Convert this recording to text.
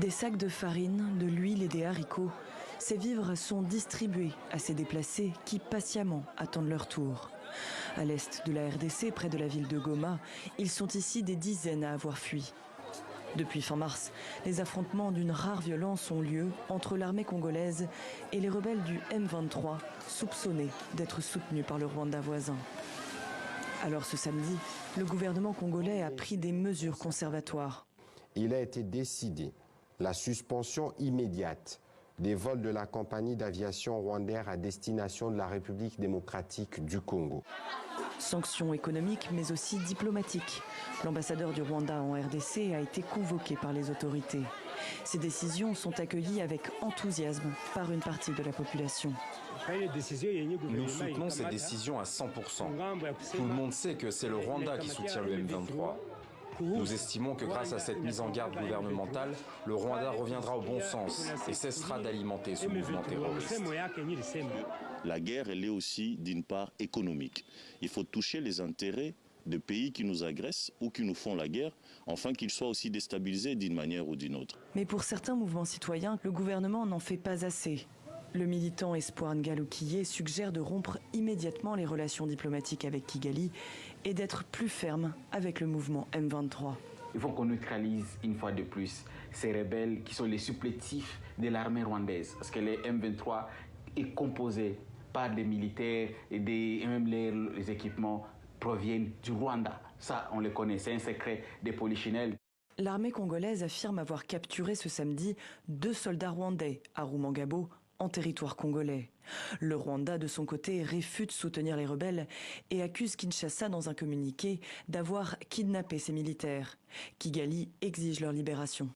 Des sacs de farine, de l'huile et des haricots. Ces vivres sont distribués à ces déplacés qui patiemment attendent leur tour. À l'est de la RDC, près de la ville de Goma, ils sont ici des dizaines à avoir fui. Depuis fin mars, les affrontements d'une rare violence ont lieu entre l'armée congolaise et les rebelles du M23, soupçonnés d'être soutenus par le Rwanda voisin. Alors ce samedi, le gouvernement congolais a pris des mesures conservatoires. Il a été décidé la suspension immédiate des vols de la compagnie d'aviation rwandaise à destination de la République démocratique du Congo. Sanctions économiques mais aussi diplomatiques. L'ambassadeur du Rwanda en RDC a été convoqué par les autorités. Ces décisions sont accueillies avec enthousiasme par une partie de la population. Nous soutenons ces décisions à 100%. Tout le monde sait que c'est le Rwanda qui soutient le M23. Nous estimons que grâce à cette mise en garde gouvernementale, le Rwanda reviendra au bon sens et cessera d'alimenter ce mouvement terroriste. La guerre, elle est aussi d'une part économique. Il faut toucher les intérêts de pays qui nous agressent ou qui nous font la guerre, afin qu'ils soient aussi déstabilisés d'une manière ou d'une autre. Mais pour certains mouvements citoyens, le gouvernement n'en fait pas assez. Le militant Espoir Ngaloukiye suggère de rompre immédiatement les relations diplomatiques avec Kigali et d'être plus ferme avec le mouvement M23. Il faut qu'on neutralise une fois de plus ces rebelles qui sont les supplétifs de l'armée rwandaise. Parce que les M23 est composé par des militaires et même les équipements proviennent du Rwanda. Ça, on le connaît, c'est un secret des polichinelles. L'armée congolaise affirme avoir capturé ce samedi 2 soldats rwandais à Rumangabo, en territoire congolais. Le Rwanda, de son côté, réfute soutenir les rebelles et accuse Kinshasa dans un communiqué d'avoir kidnappé ses militaires. Kigali exige leur libération.